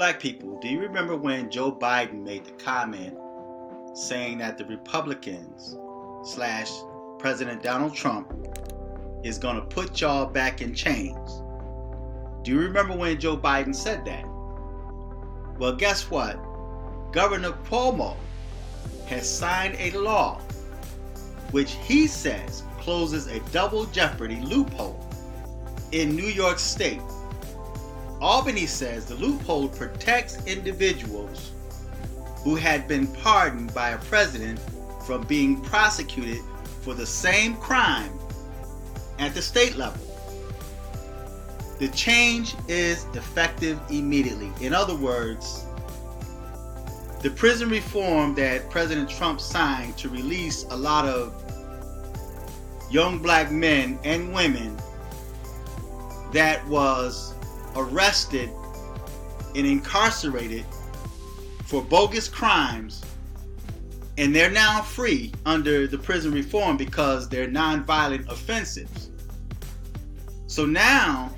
Black people, do you remember when Joe Biden made the comment saying that the Republicans slash President Donald Trump is going to put y'all back in chains? Do you remember when Joe Biden said that? Well, guess what? Governor Cuomo has signed a law which he says closes a double jeopardy loophole in New York State. Albany says the loophole protects individuals who had been pardoned by a president from being prosecuted for the same crime at the state level. The change is effective immediately. In other words, the prison reform that President Trump signed to release a lot of young black men and women that was arrested and incarcerated for bogus crimes, and they're now free under the prison reform because they're nonviolent offenses. So now,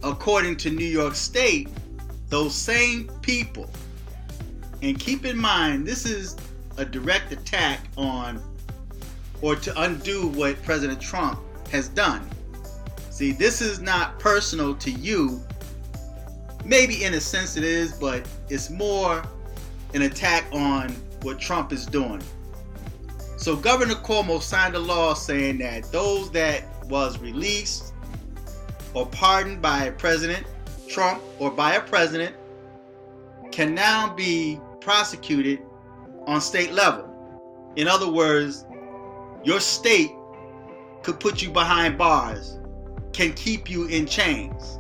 according to New York State, those same people, and keep in mind, this is a direct attack on or to undo what President Trump has done. See, this is not personal to you. Maybe in a sense it is, but it's more an attack on what Trump is doing. So Governor Cuomo signed a law saying that those that was released or pardoned by President Trump or by a president can now be prosecuted on state level. In other words, your state could put you behind bars, can keep you in chains.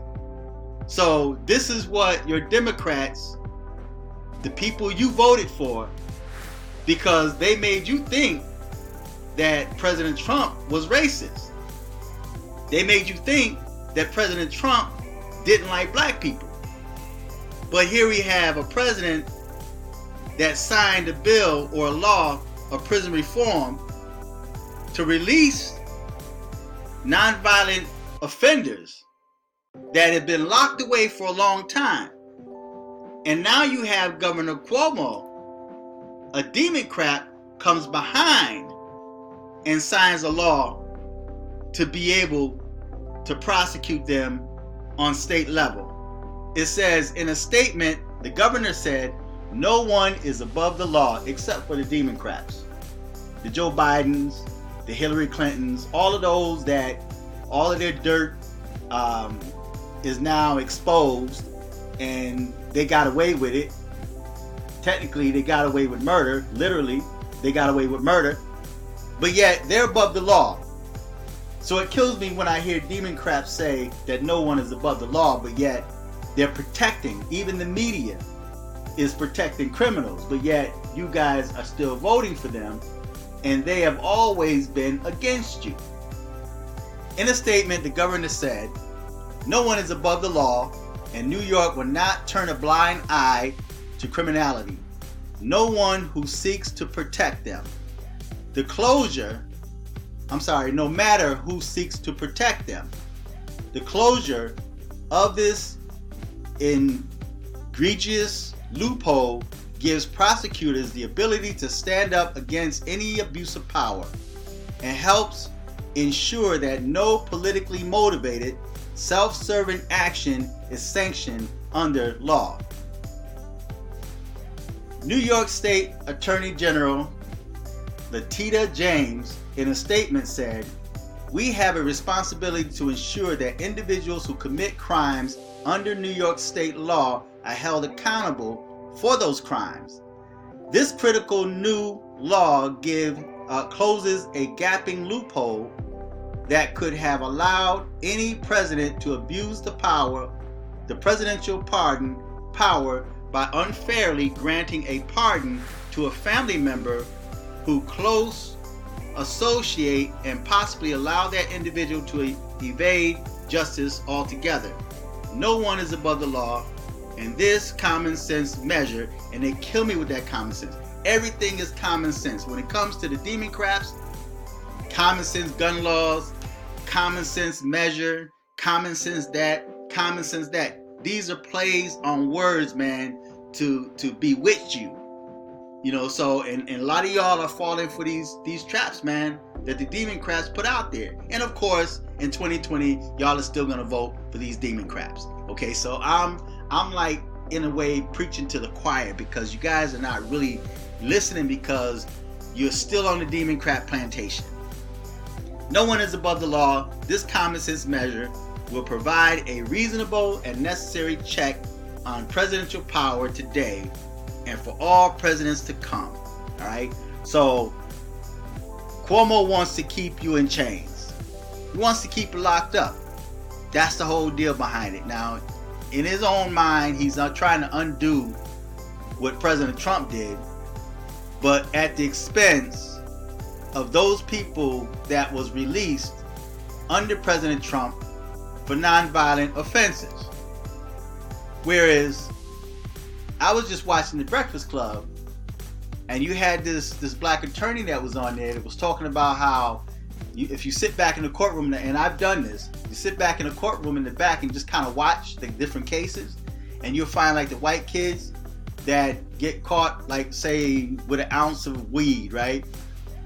So this is what your Democrats, the people you voted for, because they made you think that President Trump was racist. They made you think that President Trump didn't like black people. But here we have a president that signed a bill or a law of prison reform to release nonviolent offenders that have been locked away for a long time. And now you have Governor Cuomo, a Democrat, comes behind and signs a law to be able to prosecute them on state level. It says in a statement, the governor said, no one is above the law except for the Democrats. The Joe Bidens, the Hillary Clintons, all of those that all of their dirt is now exposed and they got away with it. Technically, they got away with murder. Literally, they got away with murder. But yet, they're above the law. So it kills me when I hear Democrats say that no one is above the law, but yet they're protecting, even the media is protecting criminals, but yet you guys are still voting for them, and they have always been against you. In a statement, the governor said, no one is above the law, and New York will not turn a blind eye to criminality. No one who seeks to protect them. No matter who seeks to protect them. The closure of this egregious loophole gives prosecutors the ability to stand up against any abuse of power and helps ensure that no politically motivated, self-serving action is sanctioned under law. New York State Attorney General Letitia James, in a statement, said, we have a responsibility to ensure that individuals who commit crimes under New York State law are held accountable for those crimes. This critical new law closes a gaping loophole that could have allowed any president to abuse the presidential pardon power by unfairly granting a pardon to a family member who close associate and possibly allow that individual to evade justice altogether. No one is above the law, and this common sense measure, and they kill me with that common sense. Everything is common sense. When it comes to the Democrats, common sense gun laws, common sense measure, common sense that, common sense that. These are plays on words, man, to bewitch you. You know, so and a lot of y'all are falling for these traps, man, that the Democrats put out there. And of course, in 2020, y'all are still gonna vote for these Democrats. Okay, so I'm like in a way preaching to the choir, because you guys are not really listening, because you're still on the Democrat plantation. No one is above the law. This common sense measure will provide a reasonable and necessary check on presidential power today and for all presidents to come. All right. So Cuomo wants to keep you in chains. He wants to keep you locked up. That's the whole deal behind it. Now, in his own mind, he's not trying to undo what President Trump did, but at the expense of those people that was released under President Trump for nonviolent offenses. Whereas I was just watching The Breakfast Club, and you had this black attorney that was on there that was talking about how if you sit back in the courtroom, and I've done this, you sit back in the courtroom in the back and just kind of watch the different cases, and you'll find like the white kids that get caught, like say with an ounce of weed, right?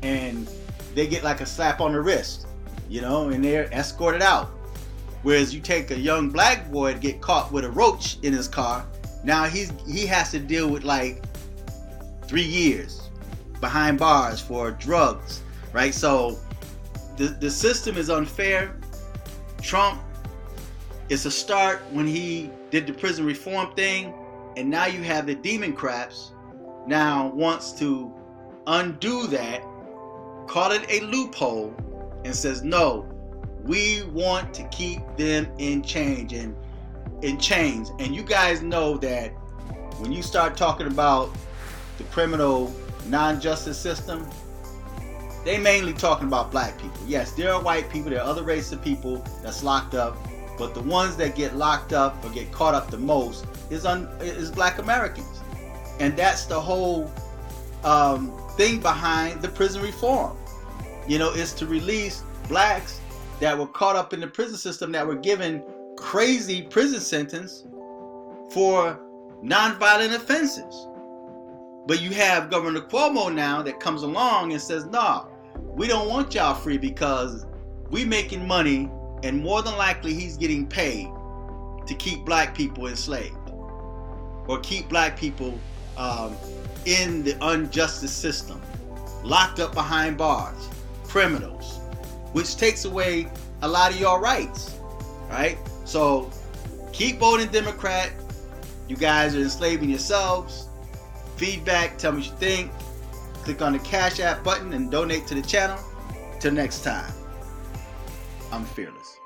And they get like a slap on the wrist, you know, and they're escorted out. Whereas you take a young black boy to get caught with a roach in his car, now he has to deal with like 3 years behind bars for drugs, right? So the system is unfair. Trump, it's a start when he did the prison reform thing, and now you have the Democrats now wants to undo that, call it a loophole, and says no, we want to keep them in chains. And you guys know that when you start talking about the criminal non-justice system, they mainly talking about black people. Yes, there are white people, there are other races of people that's locked up, but the ones that get locked up or get caught up the most is black Americans. And that's the whole thing behind the prison reform. You know, is to release blacks that were caught up in the prison system, that were given crazy prison sentence for nonviolent offenses. But you have Governor Cuomo now that comes along and says, nah, we don't want y'all free because we making money, and more than likely he's getting paid to keep black people enslaved or keep black people in the injustice system, locked up behind bars, criminals, which takes away a lot of your rights, right? So keep voting Democrat. You guys are enslaving yourselves. Feedback, tell me what you think. Click on the Cash App button and donate to the channel. Till next time, I'm fearless.